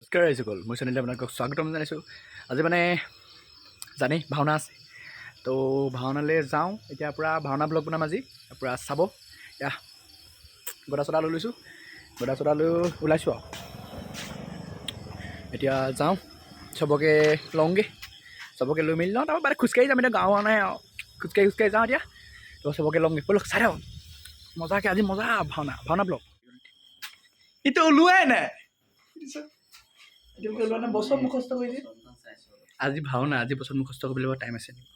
নমস্কাৰ ৰাইজসকল, মোৰ চেনেললৈ আপোনালোকক স্বাগতম জনাইছোঁ। আজি মানে জানেই ভাওনা আছে, তো ভাওনালৈ যাওঁ। এতিয়া পূৰা ভাওনা ব্লগ বনাম আজি, পূৰা চাব। এতিয়া গদা চদা লৈ লৈছোঁ, গদা চদা লৈ ওলাইছোঁ আৰু এতিয়া যাওঁ। চবকে লওঁগৈ, চবকে লৈ মেলি লওঁ। তাৰপৰা মানে খোজকাঢ়ি যাম, এতিয়া গাঁও নাই আৰু খোজকাঢ়ি যাওঁ এতিয়া। তো চবকে লওঁগৈ, ব'লক চাই থাকক মজাকৈ। আজি মজা ভাওনা ব্লগ। এইটো ওলোৱাই নাই, বছৰ মুখস্থ কৰিছে। আজি ভাওনা, আজি বছৰ মুখস্থ কৰিবলৈ টাইম আছে নেকি?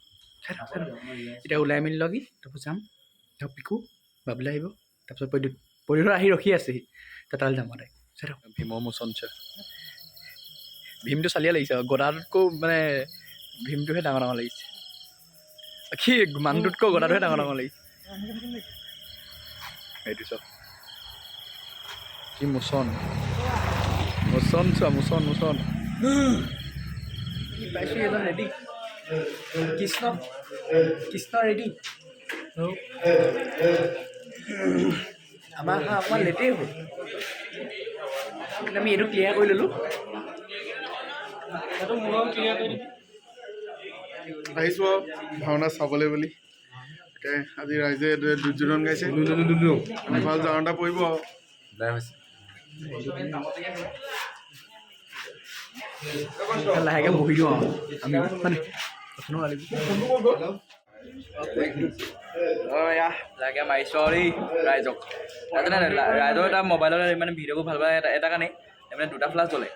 এতিয়া ওলাই মেলি লগি তাৰপিছত যাম। তাৰপৰা পিকু বাবুলৈ আহিব, তাৰপিছত পৰিধৰ আহি ৰখি আছেহি, তালৈ যাম আৰু চাই থাকক। ভীমৰ মোচন ভীমটো চালিয়া লাগিছে আৰু গদাটোতকৈ মানে ভীমটোহে ডাঙৰ ডাঙৰ লাগিছে। কি মানুহটোতকৈ গদাটোহে ডাঙৰ ডাঙৰ লাগিছে। সেইটো চব কি মোচন চোৱা, মোচন পাইছোঁ এজন ৰেডি। কৃষ্ণ ৰেডি। আমাৰ অকণমান লেটেই হ'ল, আমি এইটো ক্লিয়াৰ কৰি ল'লোঁ। আহিছোঁ আৰু ভাওনা চাবলৈ বুলি। আজি ৰাইজে দুৰ্যোধন গাইছে, ভাল জানটা পৰিব আৰু লাহেকৈ বহি দিওঁ আৰু আমি মানে লাহেকৈ মাৰিছোঁ আৰু দেই ৰাইজক। ৰাইজৰ এটা মোবাইলত মানে ভিডিঅ'বোৰ ভাল পায় এটা কাৰণেই, মানে দুটা ফ্লাছ জ্বলে।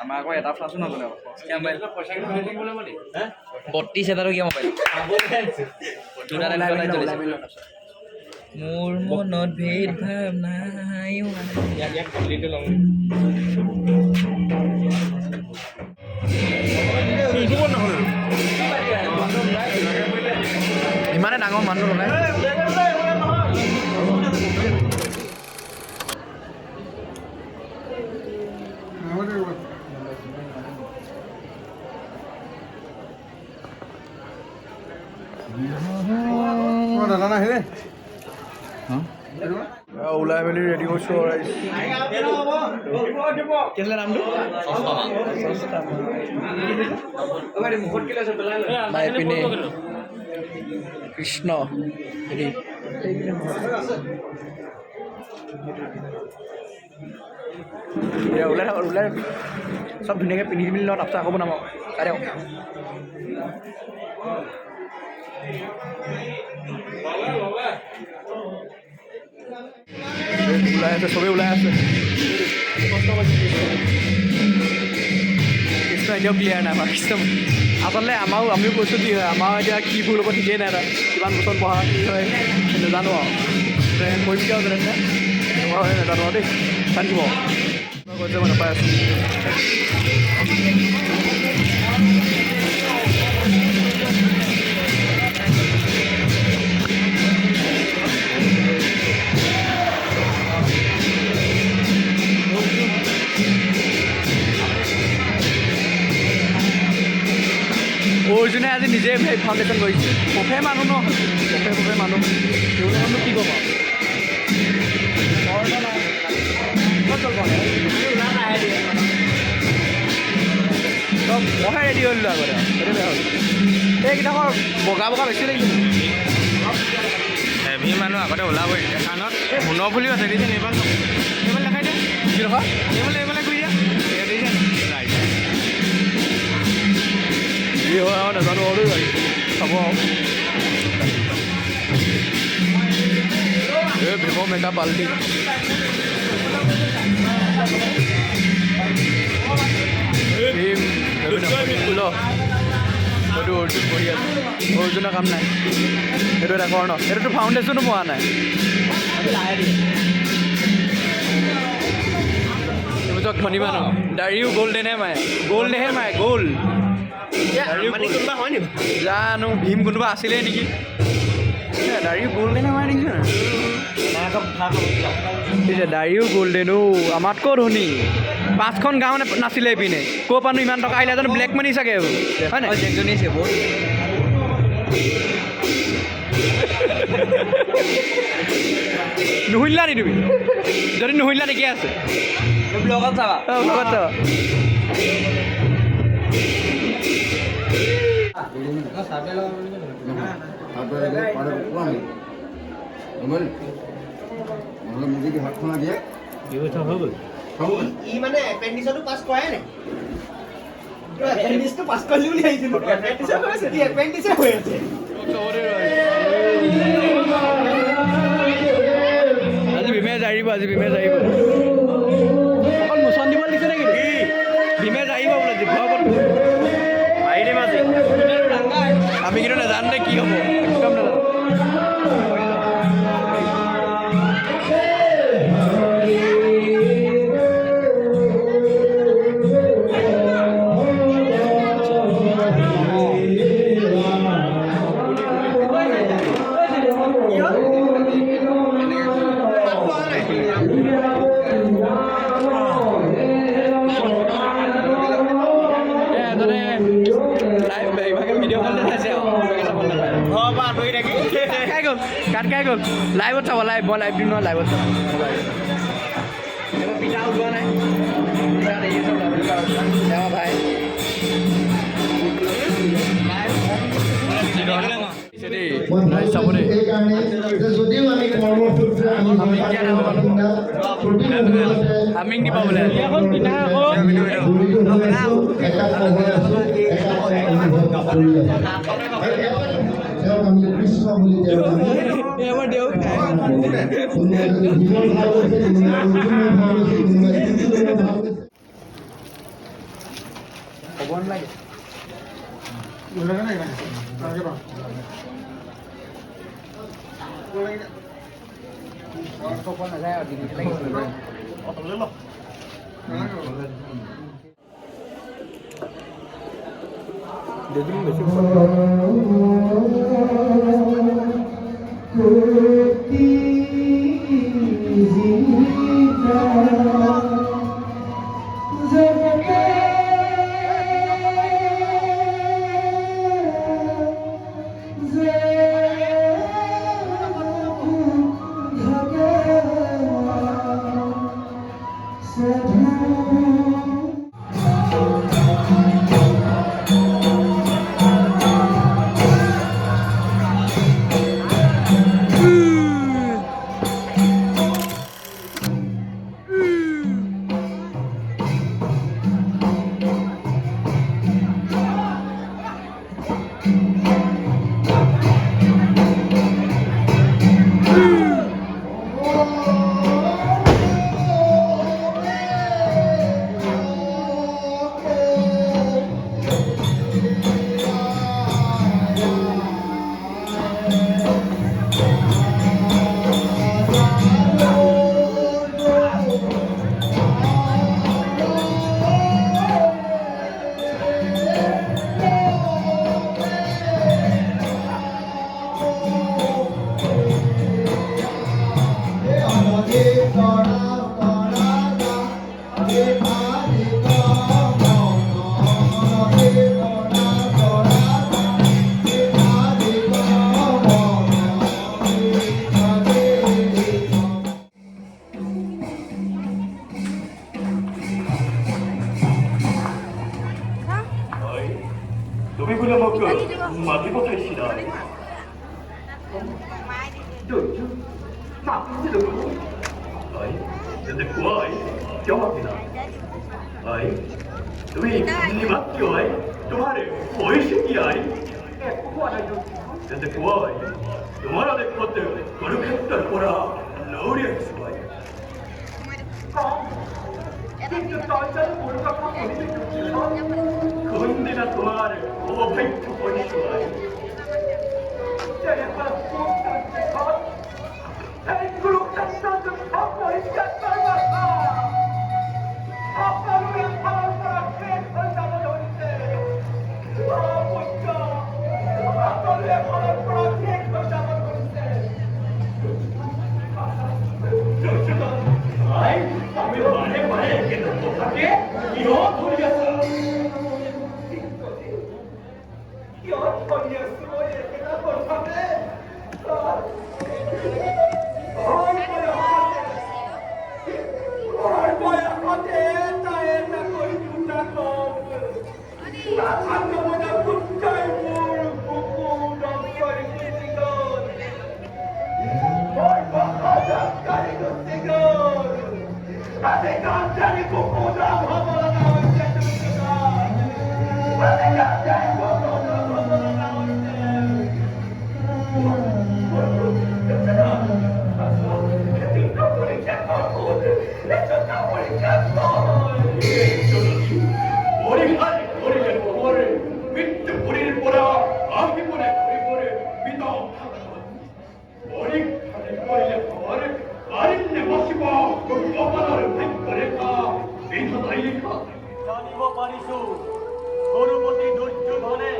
আমাৰ আকৌ এটা ফ্লাছো নজ্বলে। 32 এটা টকীয়া মোবাইল, মোৰ মনত ভেদ ভাৱ নাই। ইমানে ডাঙৰ মানুহ লগাই দাদা নাহিলে ওলাই মেলি ৰেডি কৰিছোঁ। নামটো এইপিনে কৃষ্ণ হেৰি ওলাই থাকক, ওলাই চব ধুনীয়াকৈ পিন্ধি মেলি লওঁ, তাৰপিছত আকৌ বনাম আৰু চাই থাকক। ওলাই আছে, চবেই ওলাই আছে। কৃষ্ণ এতিয়াও ক্লিয়াৰ নাই আমাৰ কৃষ্ণ। আচলতে আমিও কৈছোঁ কি হয়, আমাৰ এতিয়া কি ভুল হ'ব ঠিকেই নাই। তাত কিমান বছৰ পঢ়া কি হয় নাজানো আৰু কৰিবি আৰু যেনে হয় নাজানো আৰু দেই। থাকিব কৈছে মই নাপাই আছোঁ। অৰ্জুনে আজি নিজে ফাউণ্ডেশ্যন কৰিছে। পফে মানুহ ন, পফে মানুহ তেওঁলোকনো কি ক'ম আৰু চব মহে ৰেডি কৰিলোঁ আগতে। সেইটো বেয়া হ'ল, এইকেইটাকৰ বগা বেছি লাগিছে। হেভি মানুহ আগতে ওলাবই কাণত সোণৰ ফুলিও আছে। দিছে এইবাৰ দেখাই দিয়া কি ৰখা এইফালে কৰি দিয়া কি হয় আৰু নাজানো আৰু চাব আৰু এই ভীমৰ মেকআপ বাল্টি হয়তো অৰ্জুন পঢ়ি আছে। অৰ্জুনৰ কাম নাই, সেইটো এটা কৰ ন। সেইটোতো ফাউণ্ডেশ্যনো পোৱা নাই। এইবিলাক ধনী মানুহ দাড়িও গ'ল্ডেনহে মাৰে, গ'ল্ড জানো ভীম কোনোবা আছিলেই নেকি? দাড়িও গ'ল্ডেনে মাৰে নেকি? দাড়িও গ'ল্ডেন। আমাতকৈ ধনী 5খন গাঁও নাছিলে এইপিনে। ক'ৰ পৰা ইমান টকা আহিলে জানো? ব্লেক মানি চাগে হয় নাই? নুশুনিলা নি তুমি? যদি নুশুনিলা ঠিকে আছে, ব্লগত চাবা। মানে এপেণ্ডিক্সতো পাছ কৰাই নাই এপেণ্ডিক্সটো পাছ কৰিলি বুলি আহিছিলোঁ এপেণ্ডিক্সে হৈ আছে এপেণ্ডিক্সে হৈ আছে আজি ভীমে জাৰিব অকল মোচন দিব দিছে নেকি ভীমে জাৰিব বোলে জিভৰ মাৰি দিম আজি আমি কিন্তু নাজানো দে কি হ'ব একদম নাজানো কাট খাই গ'ল লাইভত চাব মই লাইভ দিম নহয় লাইভত চাব পিঠা ওলোৱা নাই ভাই হামিং দিব বোলে খবৰ নালাগে নাযায় আৰু ডিঙিতে তুমি বোলে মোক মাতিব চাইছিলা তেন্তে কোৱা কিয় মাতিলা তুমি নিমাত কিয় তোমাৰ হৈছে কি তেন্তে কোৱা তোমাৰ দেশত কুৰুক্ষেত্ৰৰ পৰা লৌৰি আহিছো কোনদিনা তোমাৰ অবৈধ পৰিচয় আমি বাৰে বাৰে কথাকে কিয় ধৰি আছো 간장이 고고장 허물어 나올 때 우리 간장이 고고장 허물어 나올 우리 아니 우리를 보고를 믿도 우리를 보라 아기문의 우리를 믿어 우리 우리를 보고를 아린내 마시고 그 오빠를 뵙거래까 믿어 나이니까 জানিব পাৰিছো গৰুপতি দুৰ্যোধনে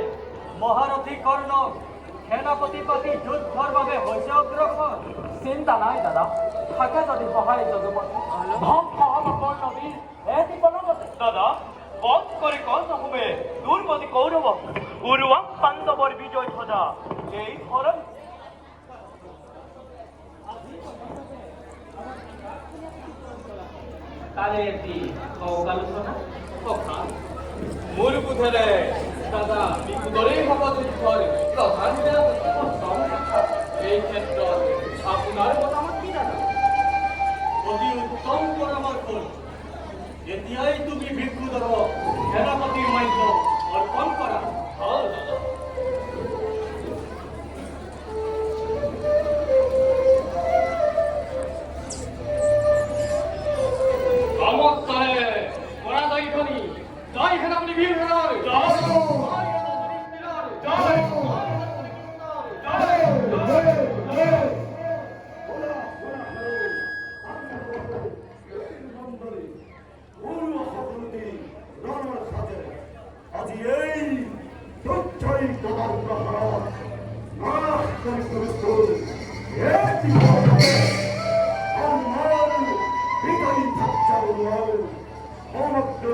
মহাৰথী কৰ্ণক সেনাপতি পাতি যুদ্ধৰ বাবে হৈছে অগ্ৰসৰ চিন্তা নাই দাদা থাকে যদি সহায় যদুমতী ধ্বংস হব কৰ্ণবীৰ এটি পলমতে দাদা বধ কৰি কৰ্ণ হবে দুৰ্মতি কৌৰৱ উৰুৱাম পাণ্ডৱৰ বিজয় ধ্বজা এই ধৰণ তাৰে এটি আলোচনা কথা মোৰ বোধেৰে দাদা বিপুদৰেই হ'ব যুদ্ধৰ প্ৰধান এই ক্ষেত্ৰত আপোনাৰ মতামত কি দাদা অতি উত্তম পৰামৰ্শ এতিয়াই তুমি বিপুদৰক সেনাপতিৰ মান্য অৰ্পণ কৰা ভাল দাদা নমস্কারে পরাজয় ধ্বনি জয় সেনাপতি বীর জয় আজি এই দুর্জয় তোমার প্রহর নাশ করে তুলছো আমার বিজয়ী থাকছে সমগ্র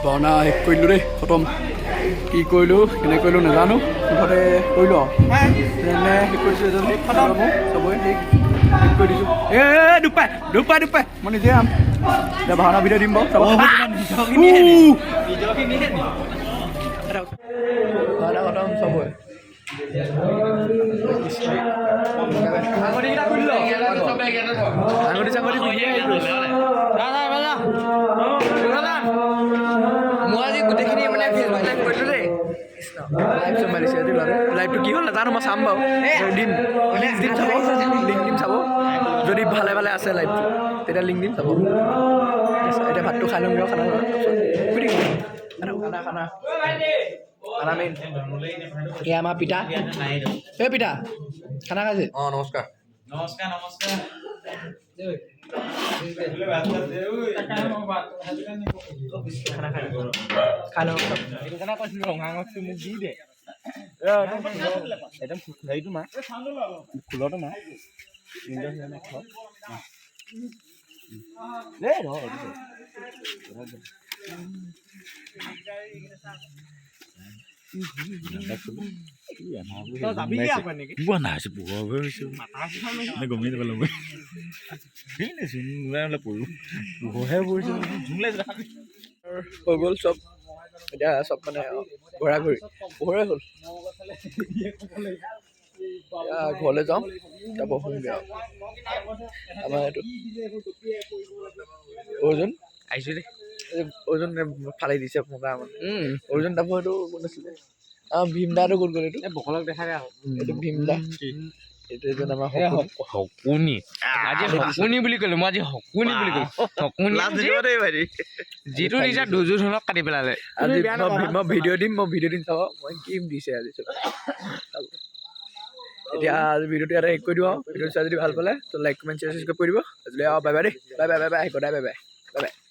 ভাওনা শেষ কৰিলোঁ দেই খতম কি কৰিলোঁ কেনেকৈ কৰিলোঁ নাজানো মুঠতে কৰিলোঁ আৰু তেনে শেষ কৰিছোঁ এজন খতম চবৰে শেষ কৰি দিছোঁ দুপাই মই নিজে যাম এতিয়া ভাওনা ভিডিঅ' দিম বাৰু ভাওনা খতম চবৰে আঙুঠি চাঙুঠি মই আজি গোটেইখিনি মানে ফেচবুক লাইভ কৰিলোঁ দেই লাইভ চম্ভালিছে আজি ল'ৰাটোৱে লাইভটো কি হ'ল নাজানো মই চাম বাৰু দিম লিংক দিম চাব যদি ভালে ভালে আছে লাইভটো তেতিয়া লিংক দিম চাব এতিয়া ভাতটো খাই ল'ম খানা খানা মেইন এয়া আমাৰ পিতা এই পিতা খানা খাইছে অঁ নমস্কাৰ খাই লওঁ মোক দি দে একদম হেৰিটো মা ফুলটো মা হৈ গ'ল চব এতিয়া চব মানে ঘূৰা ঘূৰি পোহৰে হ'ল ঘৰলৈ যাওঁ এতিয়া বহোঁগৈ আৰু আমাৰ এইটো অৰ্জুন আহিছোঁ দেই অৰ্জুন ফালি দিছে মুগা আমাৰ অৰ্জুন তাৰপৰা এইটো কোন আছিলে ভীমদাটো কোন গ'ল এইটো বকলক দেখা দিয়া এইটো ভীমদা এইটো এজন আমাৰ শকুনি আজি শকুনি বুলি ক'লো মই আজি শকুনি বুলি ক'লো শকুনি যিটো নিজা দুৰ্যোধনক কাটি পেলালে আজি মই ভিডিঅ' দিম চাব মই কি দিছে আজি চব এতিয়া আজি ভিডিঅ'টো ইয়াতে শেষ কৰি দিওঁ আৰু ভিডিঅ'টো চাই যদি ভাল পালে তো লাইক কমেণ্ট শ্বেয়াৰ ছাবস্ক্ৰাইব কৰি দিব আজিলৈ বাই বাই দেই বাই বাই সদায় বাই বাই